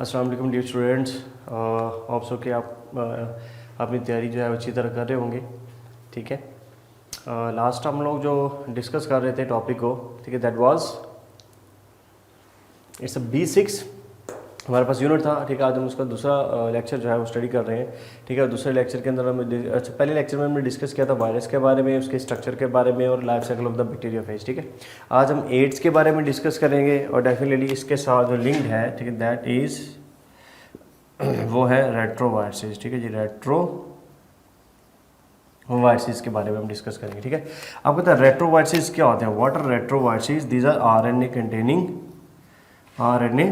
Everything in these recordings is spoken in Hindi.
अस्सलाम वालेकुम डियर स्टूडेंट्स। होप सो कि आप अपनी तैयारी जो है अच्छी तरह कर रहे होंगे। ठीक है, लास्ट हम लोग जो डिस्कस कर रहे थे टॉपिक को, ठीक है, दैट वाज इट्स B6 हमारे पास यूनिट था। ठीक है, आज हम उसका दूसरा लेक्चर जो है वो स्टडी कर रहे हैं। ठीक है, दूसरे लेक्चर के अंदर हम पहले लेक्चर में हमने डिस्कस किया था वायरस के बारे में, उसके स्ट्रक्चर के बारे में और life cycle of the bacteria phase. ठीक है, आज हम एड्स के बारे में डिस्कस करेंगे और डेफिनेटली इसके साथ जो लिंक्ड है, ठीक है, दैट इज़ वो है रेट्रोवायरसिस। ठीक है जी, रेट्रोवायरसिस के बारे में हम डिस्कस करेंगे। ठीक है, आपको पता है रेट्रोवायरसिस क्या होते हैं? What are retroviruses? These are RNA containing RNA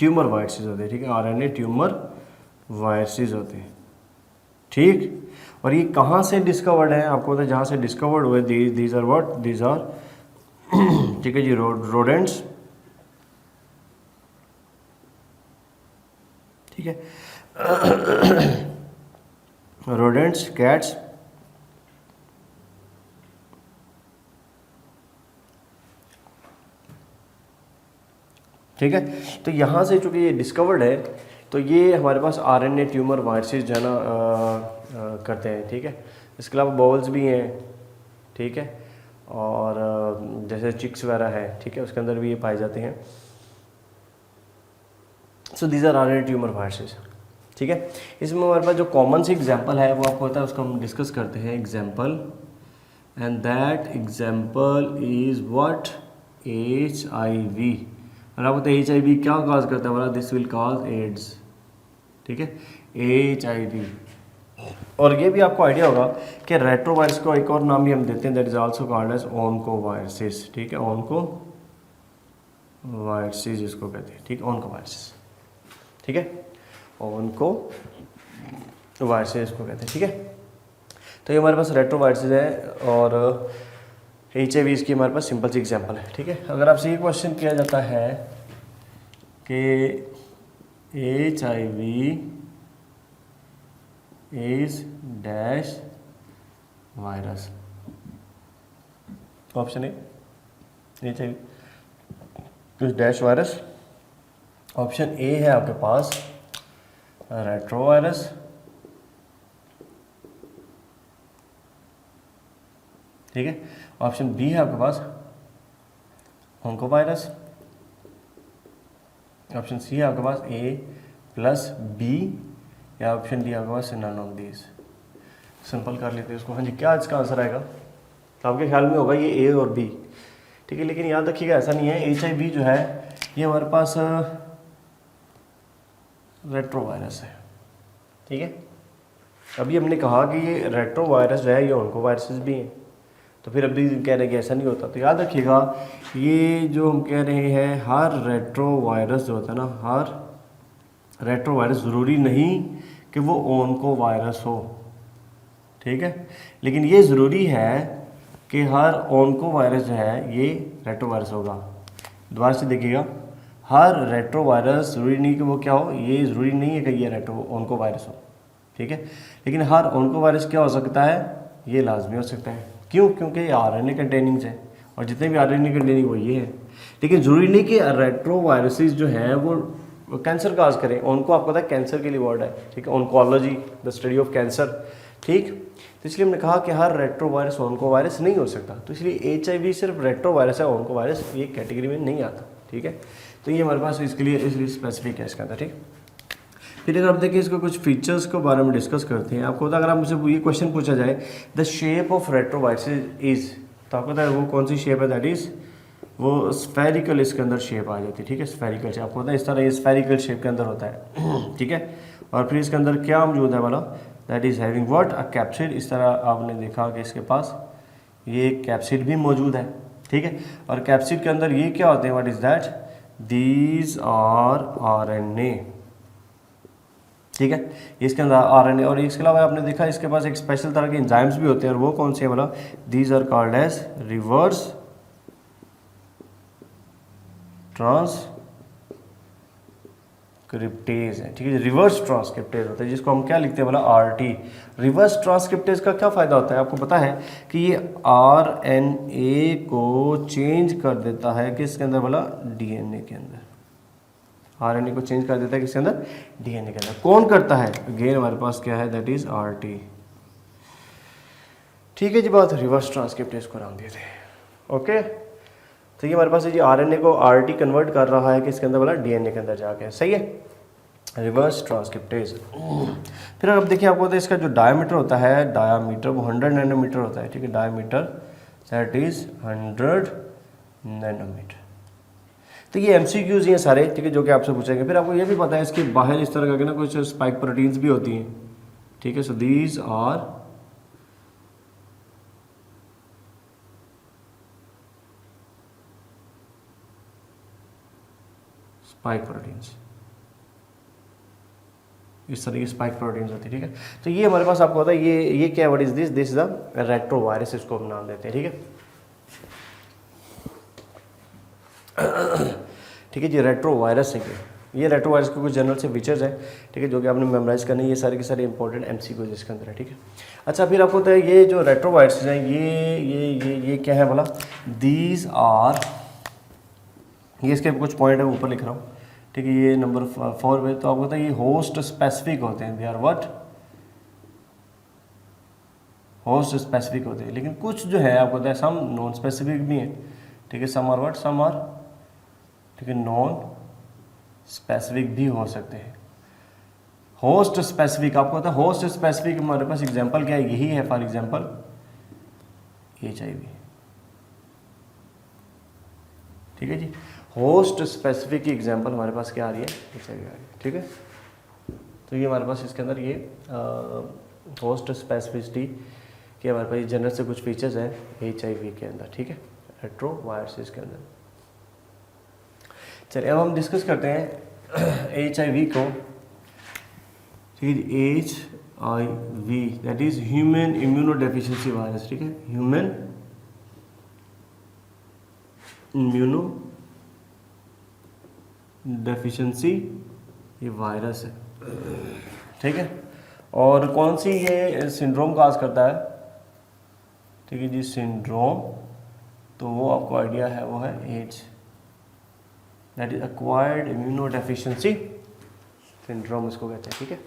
tumour viruses होते हैं। ठीक है, RNA ट्यूमर वायरसिस होते हैं। ठीक, और ये कहाँ से डिस्कवर्ड है? आपको पता है जहाँ से डिस्कवर्ड हुए, these are what, these are ठीक है जी, रोडेंट्स। ठीक है, रोडेंट्स, कैट्स, ठीक है। तो यहाँ से चूँकि ये डिस्कवर्ड है, तो ये हमारे पास RNA ट्यूमर वायरसिस जो है ना करते हैं। ठीक है, इसके अलावा बॉल्स भी हैं। ठीक है, और जैसे चिक्स वगैरह है, ठीक है, उसके अंदर भी ये पाए जाते हैं। So these are RNA tumour viruses. ठीक है, इसमें हमारे पास जो कॉमन सी एग्जांपल है वो आपको पता है, उसको हम डिस्कस करते हैं। Example, and that example is what? HIV। और आपको तो HIV क्या काज करता है? बोला दिस विल काज एड्स। ठीक है, HIV। और ये भी आपको आइडिया होगा कि रेट्रोवायरस को एक और नाम भी हम देते हैं, that is also called as oncoviruses. ठीक है, ओनकोवायरसिस इसको कहते हैं। ठीक, ओनकोवायरसिस। ठीक है, ओनकोवायरसिस इसको कहते हैं। ठीक है, तो ये हमारे पास रेट्रोवायरसिस है और HIV इसकी हमारे पास सिंपल सी एग्जांपल है। ठीक है, अगर आपसे ये क्वेश्चन किया जाता है कि HIV is dash virus, option A HIV is dash virus. Option A है आपके पास रेट्रोवायरस। ठीक है, ऑप्शन बी है आपके पास ओनकोवायरस। ऑप्शन सी है आपके पास A+B, या ऑप्शन डी आपके पास नन ऑफ दीज। सिंपल कर लेते हैं इसको। हाँ जी, क्या इसका आंसर आएगा? तो आपके ख्याल में होगा ये A और B। ठीक है, लेकिन याद रखिएगा ऐसा नहीं है। HIV जो है ये हमारे पास रेट्रोवायरस है। ठीक है, अभी हमने कहा कि ये रेट्रोवायरस जो है ये ओनकोवायरसिस भी हैं, तो फिर अभी कह रहे हैं कि ऐसा नहीं होता। तो याद रखिएगा ये जो हम कह रहे हैं, हर रेट्रोवायरस जो होता है ना, हर रेट्रोवायरस ज़रूरी नहीं कि वो ओनकोवायरस हो। ठीक है, लेकिन ये ज़रूरी है कि हर ओनकोवायरस जो है ये रेट्रोवायरस होगा। दोबारा से देखिएगा, हर रेट्रोवायरस ज़रूरी नहीं कि वो क्या हो, ये ज़रूरी नहीं है कि ये ओनकोवायरस हो। ठीक है, लेकिन हर ओनकोवायरस क्या हो सकता है? ये लाजमी हो सकता है। क्यों? क्योंकि ये RNA कंटेनिंग है और जितने भी RNA कंटेनिंग वो ये है। लेकिन ज़रूरी नहीं कि रेट्रोवायरसिस जो हैं वो कैंसर काज करें। उनको आपको पता है कैंसर के लिए वर्ड है। ठीक है, ओनकोलॉजी, द स्टडी ऑफ कैंसर। ठीक, तो इसलिए हमने कहा कि हर रेट्रोवायरस ओनकोवायरस नहीं हो सकता। तो इसलिए HIV सिर्फ रेट्रोवायरस है, ओनकोवायरस ये कैटेगरी में नहीं आता। ठीक है, तो ये हमारे पास इसके लिए इसलिए स्पेसिफिक है इसका अंदर। ठीक, फिर अगर आप देखिए इसको कुछ फीचर्स के बारे में डिस्कस करते हैं। आपको पता, अगर आप मुझसे ये क्वेश्चन पूछा जाए द शेप ऑफ रेट्रोवायरसिस इज, तो आपको पता है वो कौन सी शेप है? दैट इज वो स्फेरिकल इसके अंदर शेप आ जाती है। ठीक है, स्फेरिकल शेप। आपको पता है इस तरह ये स्फेरिकल शेप के अंदर होता है। ठीक है, और फिर इसके अंदर क्या मौजूद है वाला? That is having what? A capsid. इस तरह आपने देखा कि इसके पास ये कैप्सिड भी मौजूद है। ठीक है, और कैप्सिड के अंदर ये क्या होते हैं? What is that? These are RNA। ठीक है, इसके अंदर RNA, और इसके अलावा आपने देखा इसके पास एक स्पेशल तरह के एंजाइम्स भी होते हैं, और वो कौन से हैं? बोला these are called as reverse transcriptase है। ठीक है, रिवर्स ट्रांसक्रिप्टेज होता है, जिसको हम क्या लिखते हैं? बोला RT। रिवर्स ट्रांसक्रिप्टेज का क्या फ़ायदा होता है? आपको पता है कि ये RNA को चेंज कर देता है किसके अंदर? बोला DNA के अंदर। आरएनए को चेंज कर देता है किसके अंदर, डीएनए के अंदर। कौन करता है, अगेन हमारे पास क्या है, दैट इज आरटी। ठीक है जी बात, रिवर्स ट्रांसक्रिप्टेज को नाम दिए थे। ओके, तो ये हमारे पास जी आरएनए को आरटी कन्वर्ट कर रहा है किसके अंदर, बोला डीएनए के अंदर जाके, सही है, रिवर्स ट्रांसक्रिप्टेज। फिर अब देखिए आपको तो इसका जो डायमीटर होता है, डायमीटर वो 100 नैनोमीटर होता है, ठीक है, डायमीटर दैट इज 100 नैनोमीटर। तो ये एमसीक्यूज हैं सारे, ठीक है, जो कि आपसे पूछेंगे। फिर आपको ये भी पता है इसके बाहर इस तरह का ना कुछ स्पाइक प्रोटीन्स भी होती हैं, ठीक है, so these are spike proteins, इस तरह की स्पाइक प्रोटीन्स होती है, ठीक है। तो ये हमारे पास आपको पता है ये क्या, what is this, this is the retrovirus, इसको हम नाम देते हैं, ठीक है। ठीक है जी, रेट्रोवायरस है ये रेट्रोवायरस के कुछ जनरल से फीचर्स हैं, ठीक है, जो कि आपने मेमोराइज करने, ये सारे के सारे इंपॉर्टेंट एमसीक्यूज इसके अंदर है, ठीक है। अच्छा, फिर आपको पता है ये जो रेट्रोवायरस हैं ये क्या है बोला, दीज आर, ये इसके कुछ पॉइंट है ऊपर लिख रहा हूँ, ठीक है, ये नंबर 4 पे। तो आपको पता है ये होस्ट स्पेसिफिक होते हैं, they are what, host specific होते हैं। लेकिन कुछ जो है आपको पता है सम नॉन स्पेसिफिक भी हैं, ठीक है, some are what, some are, ठीक है, नॉन स्पेसिफिक भी हो सकते हैं। होस्ट स्पेसिफिक आपको पता है, होस्ट स्पेसिफिक हमारे पास एग्जांपल क्या है, यही है, फॉर एग्जांपल HIV, ठीक है जी। होस्ट स्पेसिफिक की एग्जांपल हमारे पास क्या आ रही है, HIV आ रही है, ठीक है। तो ये हमारे पास इसके अंदर ये होस्ट स्पेसिफिसिटी के हमारे पास जनरल से कुछ फीचर्स हैं HIV के अंदर, ठीक है, रेट्रोवायरस के अंदर। चलिए अब हम डिस्कस करते हैं HIV को, ठीक है, HIV that is human immunodeficiency virus, ठीक है, ह्यूमन इम्यूनो डेफिशिएंसी ये वायरस है, ठीक है। और कौन सी ये सिंड्रोम काज करता है, ठीक है जी, सिंड्रोम, तो वो आपको आइडिया है, वो है as, that is acquired immunodeficiency syndrome इसको कहते हैं, ठीक है।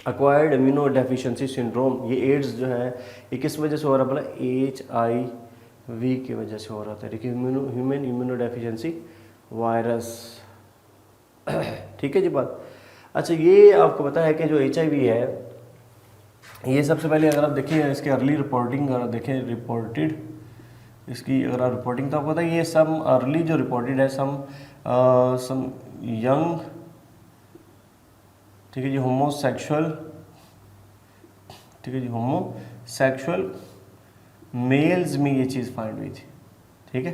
एक्वायर्ड इम्यूनो डेफिशिएंसी सिंड्रोम, ये एड्स जो है ये किस वजह से हो रहा है, बोला HIV की वजह से हो रहा था, ठीक है, ह्यूमन इम्यूनो डेफिशिएंसी वायरस, ठीक है जी बात। अच्छा, ये आपको पता है कि जो HIV है, ये सबसे पहले अगर आप देखिए इसके अर्ली रिपोर्टिंग अगर देखें, रिपोर्टेड इसकी अगर आप रिपोर्टिंग, तो आपको पता है ये सम अर्ली जो रिपोर्टेड है, सम यंग, ठीक है जी, होमोसेक्सुअल, ठीक है जी, होमोसेक्सुअल मेल्स में ये चीज़ फाइंड हुई थी, ठीक है।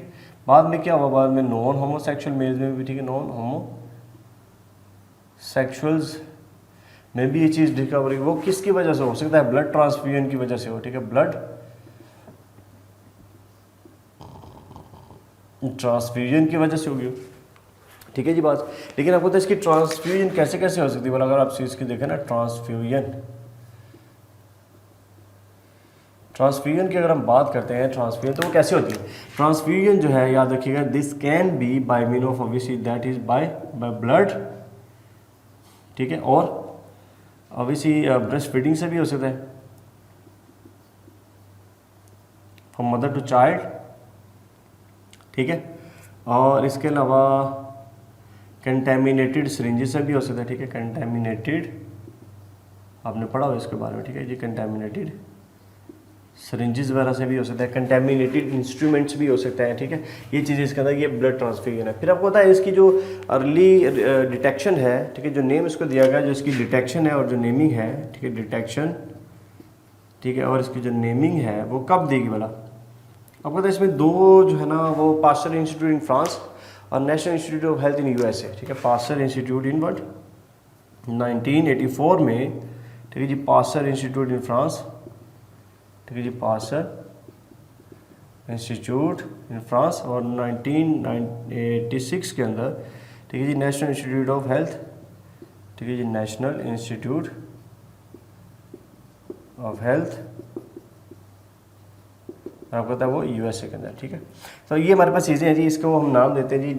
बाद में क्या हुआ, बाद में नॉन होमोसेक्सुअल मेल्स में भी, ठीक है, नॉन होमोसेक्सुअल्स में भी ये चीज़ डिस्कवर हुई। वो किसकी वजह से हो सकता है, ब्लड ट्रांसफ्यूजन की वजह से हो, ठीक है, ब्लड ट्रांसफ्यूजन की वजह से होगी, ठीक है जी बात। लेकिन आपको तो इसकी ट्रांसफ्यूजन कैसे कैसे हो सकती है, अगर आप इसकी देखें ना, ट्रांसफ्यूजन की अगर हम बात करते हैं, ट्रांसफ्यूजन तो वो कैसे होती है, ट्रांसफ्यूजन जो है याद रखिएगा, this can be by mean of obviously that is by blood, ठीक है, और ऑब्वियसली ब्रेस्ट फीडिंग से भी हो सकता है, फ्रॉम मदर टू चाइल्ड, ठीक है, और इसके अलावा कंटेमिनेटेड सिरिंजेस से भी हो सकता है, ठीक है, कंटेमिनेटेड, आपने पढ़ा हो इसके बारे में, ठीक है जी, कंटेमिनेटेड सिरिंजेस वगैरह से भी हो सकता है, कंटेमिनेटेड इंस्ट्रूमेंट्स भी हो सकता है, ठीक है, ये चीज़ें इसके अंदर, ये ब्लड ट्रांसफ्यूजन है। फिर आपको पता है इसकी जो अर्ली डिटेक्शन है, ठीक है, जो नेम इसको दिया गया, जो इसकी डिटेक्शन है और जो नेमिंग है, ठीक है, डिटेक्शन, ठीक है, और इसकी जो नेमिंग है वो कब देगी वाला, आपको पता है इसमें दो जो है ना, वो पास्चर इंस्टीट्यूट इन फ्रांस और national institute of health in USA, ठीक है, पास्चर इंस्टीट्यूट इन वर्ड 1984 में, ठीक है जी, पास्चर इंस्टीट्यूट इन फ्रांस, ठीक है जी, पास्चर इंस्टीट्यूट इन फ्रांस, और 1986 के अंदर, ठीक है जी, नेशनल इंस्टीट्यूट ऑफ हेल्थ, ठीक है जी, नेशनल इंस्टीट्यूट ऑफ हेल्थ और आपको पता है वो यूएसए के अंदर, ठीक है। तो ये हमारे पास चीज़ें हैं जी, इसको हम नाम देते हैं जी,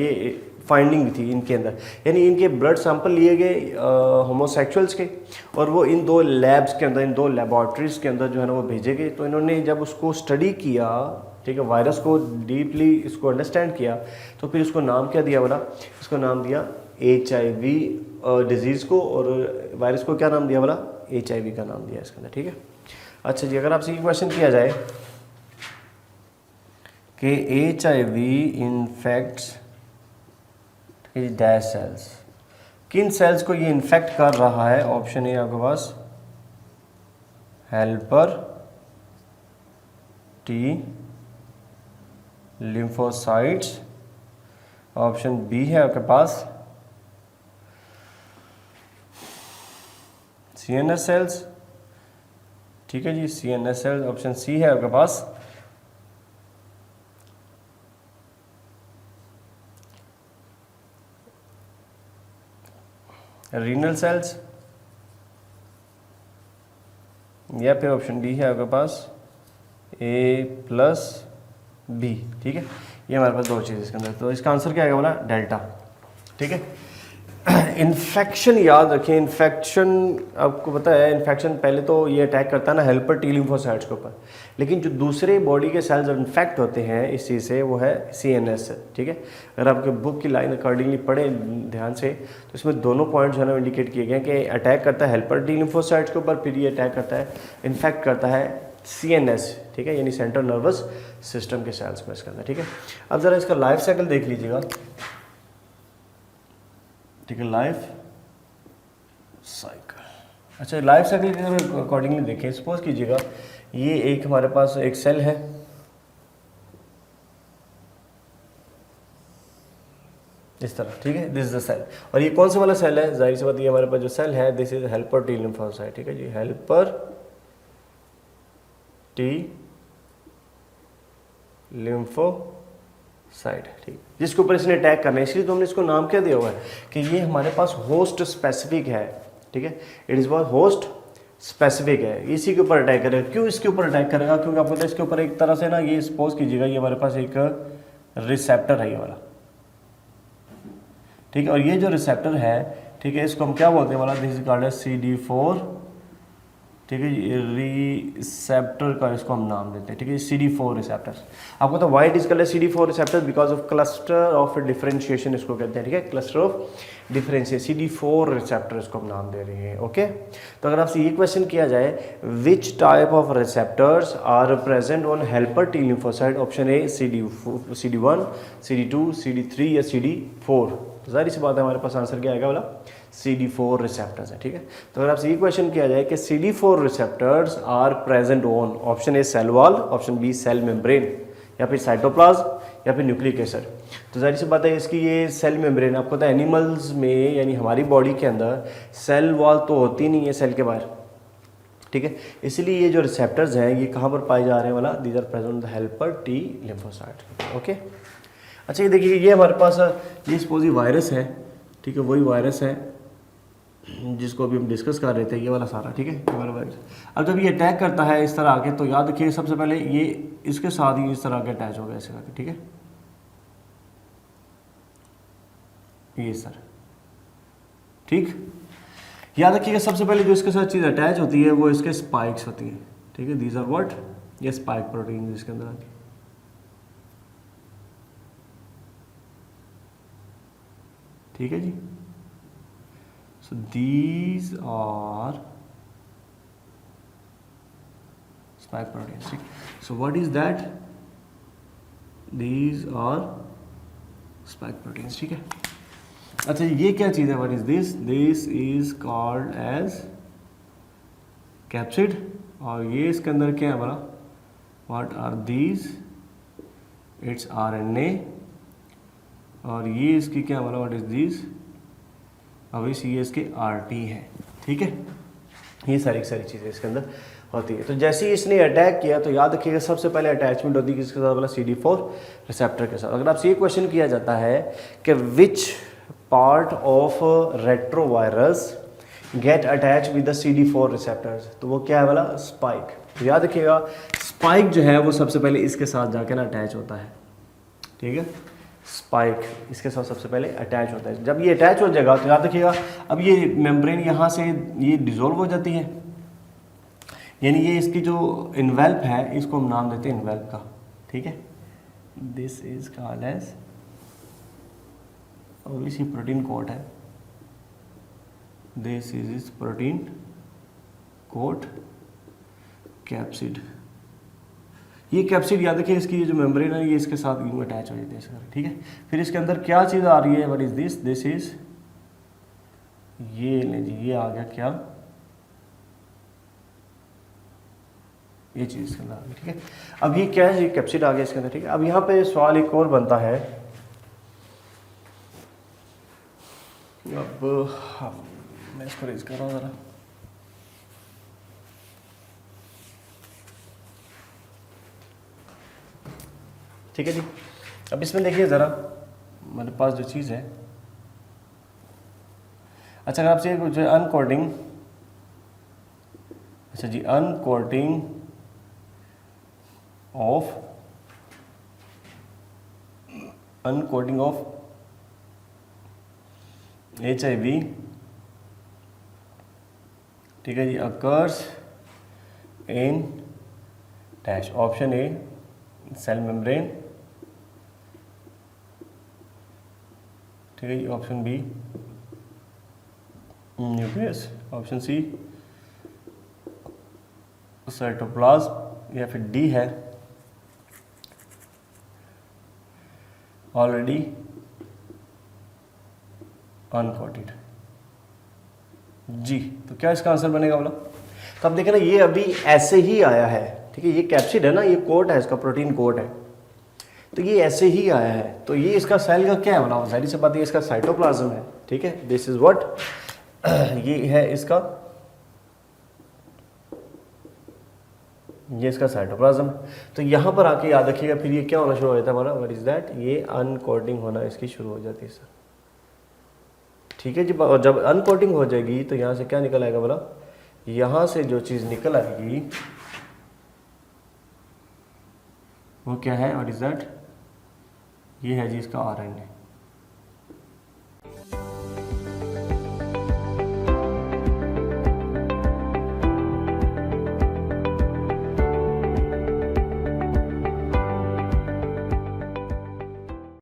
ये फाइंडिंग थी इनके अंदर, यानी इनके ब्लड सैंपल लिए गए होमोसेक्सुअल्स के, और वो इन 2 लैब्स के अंदर, इन 2 लेबॉर्ट्रीज़ के अंदर जो है ना वो भेजे गए। तो इन्होंने जब उसको स्टडी किया, ठीक है, वायरस को डीपली इसको अंडरस्टैंड किया, तो फिर इसको नाम क्या दिया बोला, इसको नाम दिया HIV डिजीज़ को, और वायरस को क्या नाम दिया बोला, HIV का नाम दिया इसके अंदर, ठीक है। अच्छा जी, अगर आपसे ये क्वेश्चन किया जाए कि HIV इन्फेक्ट्स डैश सेल्स, किन सेल्स को ये इन्फेक्ट कर रहा है, ऑप्शन ए आपके पास helper T lymphocytes, option B है आपके पास CNS सेल्स, ठीक है जी, CNS सेल्स, ऑप्शन सी है आपके पास रीनल सेल्स, या फिर ऑप्शन डी है आपके पास A+B, ठीक है। ये हमारे पास 2 चीज़ इसके अंदर, तो इसका आंसर क्या आएगा बोला, डेल्टा, ठीक है। इन्फेक्शन याद रखें, इन्फेक्शन आपको पता है, इन्फेक्शन पहले तो ये अटैक करता है ना हेल्पर टी लिम्फोसाइट्स के ऊपर, लेकिन जो दूसरे बॉडी के सेल्स इन्फेक्ट होते हैं इस चीज़ से वो है CNS से, ठीक है। अगर आपके बुक की लाइन अकॉर्डिंगली पढ़े ध्यान से, तो इसमें दोनों पॉइंट जो है ना इंडिकेट किए गए हैं कि अटैक करता है हेल्पर टी लिम्फोसाइट्स के ऊपर, फिर ये अटैक करता है, इन्फेक्ट करता है CNS, ठीक है, यानी सेंट्रल नर्वस सिस्टम के सेल्स में इसके अंदर, ठीक है। अब ज़रा इसका लाइफ साइकिल देख लीजिएगा, ठीक है, लाइफ साइकिल। अच्छा, लाइफ साइकिल के अकॉर्डिंगली देखें, सपोज कीजिएगा ये एक हमारे पास एक सेल है, इस तरह, ठीक है, दिस इज द सेल, और ये कौन सा वाला सेल है, जाहिर सी बात ये हमारे पास जो सेल है this is helper T lymphocyte, ठीक है जी, हेल्पर टी लिम्फोसाइट, ठीक, जिसके ऊपर इसने अटैक करना है, इसलिए तो हमने इसको नाम क्या दिया हुआ है कि ये हमारे पास होस्ट स्पेसिफिक है, ठीक है, it is what host specific है, इसी के ऊपर अटैक करेगा। क्यों इसके ऊपर अटैक करेगा, क्योंकि आपको पता है इसके ऊपर एक तरह से ना, ये सपोज कीजिएगा ये हमारे पास एक रिसेप्टर है ये वाला, ठीक है, और ये जो रिसेप्टर है, ठीक है, इसको हम क्या बोलते हैं वाला, दिस इज कॉल्ड CD4, ठीक है, रिसेप्टर का इसको हम नाम देते हैं, ठीक है, CD4 रिसेप्टर्स। आपको तो white is called CD4 receptors because of cluster of differentiation इसको कहते हैं, ठीक है, cluster of differentiation, CD4 receptor इसको हम नाम दे रहे हैं, ओके। तो अगर आपसे ये क्वेश्चन किया जाए which type of receptors are present on helper T lymphocyte, option A CD1, CD2, CD3 या CD4, तो जाहिर सी बात है हमारे पास आंसर क्या आएगा वाला CD4 रिसेप्टर्स है, ठीक है। तो अगर आपसे ये क्वेश्चन किया जाए कि CD4 receptors are present on, option A cell wall, option B cell membrane, या फिर साइटोप्लाज्म, या फिर न्यूक्लिक एसिड, तो जाहिर सी बात है इसकी ये सेल मेम्ब्रेन, आपको पता है एनिमल्स में यानी हमारी बॉडी के अंदर सेल वॉल तो होती नहीं है सेल के बाहर, ठीक है, इसलिए ये जो रिसेप्टर्स हैं ये कहाँ पर पाए जा रहे हैं वाला, these are present the helper T lymphocyte, okay. अच्छा, ये देखिए ये हमारे पास ये सपोज वायरस है, ठीक है, वही वायरस है जिसको अभी हम डिस्कस कर रहे थे, ये वाला सारा, ठीक है, ये वाला वायरस। अब जब ये अटैक करता है इस तरह आके, तो याद रखिए सबसे पहले ये इसके साथ ही इस तरह के अटैच हो गया ऐसे करके, ठीक है, ये सर, ठीक, याद रखिएगा सबसे पहले जो इसके साथ चीज़ अटैच होती है वो इसके स्पाइक्स होती है, ठीक है, दीज आर व्हाट, ये स्पाइक प्रोटीन इसके अंदर आती है, ठीक है जी। So these are spike proteins. So what is that? These are spike proteins. ठीक है। अच्छा, ये क्या चीज़ है? What is this? This is called as capsid, और ये इसके अंदर क्या है हमारा, What are these? It's RNA, और ये इसकी क्या हमारा What is this? अब इस ये इसके RT है, ठीक है, ये सारी चीज़ें इसके अंदर होती है। तो जैसे ही इसने अटैक किया तो याद रखिएगा सबसे पहले अटैचमेंट होती है किसके साथ वाला, CD4 रिसेप्टर के साथ। अगर आपसे ये क्वेश्चन किया जाता है कि which part of retrovirus get attach with the CD4 receptors, तो वो क्या है वाला, स्पाइक। तो याद रखिएगा स्पाइक जो है वो सबसे पहले इसके साथ जाके ना अटैच होता है, ठीक है। स्पाइक इसके साथ सबसे पहले अटैच होता है। जब ये अटैच हो जाएगा तो याद रखिएगा, अब ये मेम्ब्रेन यहाँ से ये डिसॉल्व हो जाती है, यानी ये इसकी जो इन्वेल्प है इसको हम नाम देते हैं इन्वेल्प का, ठीक है। दिस इज कॉल्ड एज, और इसी प्रोटीन कोट है, this is protein coat capsid. ये कैप्सिड याद रखिए, इसकी ये जो मेम्ब्रेन है ये इसके साथ यूं अटैच हो जाती है, ठीक है। फिर इसके अंदर क्या चीज़ आ रही है, what is this, this is, ये ले जी, ये आ गया क्या, ये चीज़ इसके अंदर आ गई, ठीक है। अब ये क्या है, ये कैप्सिड आ गया इसके अंदर, ठीक है। अब यहाँ पे सवाल एक और बनता है, अब मैं इसको रेज कर रहा हूँ ज़रा, ठीक है जी। अब इसमें देखिए ज़रा, मेरे पास जो चीज़ है, अच्छा अगर आपसे कुछ अनकोडिंग, अच्छा जी, अनकोडिंग ऑफ HIV, ठीक है जी, occurs in dash, option A cell membrane, ठीक है जी, option B nucleus, option C cytoplasm, या फिर डी है ऑलरेडी अनकोटेड। जी, तो क्या इसका आंसर बनेगा बोला। तो अब देखें ना, ये अभी ऐसे ही आया है, ठीक है, ये कैप्सिड है ना, ये कोट है, इसका प्रोटीन कोट है, तो ये ऐसे ही आया है, तो ये इसका सेल का क्या है बोला, जाहिर सी बात है इसका साइटोप्लाज्म है, ठीक है। दिस इज व्हाट, ये है इसका, ये इसका साइटोप्लाज्म। तो यहाँ पर आके याद रखिएगा, फिर ये क्या होना शुरू हो जाता है हमारा, व्हाट इज दैट, ये अनकोडिंग होना इसकी शुरू हो जाती है सर, ठीक है जी। और जब अनकोडिंग हो जाएगी तो यहाँ से क्या निकल आएगा बोला, यहाँ से जो चीज़ निकल आएगी वो क्या है, व्हाट इज दैट, ये है जी इसका RNA,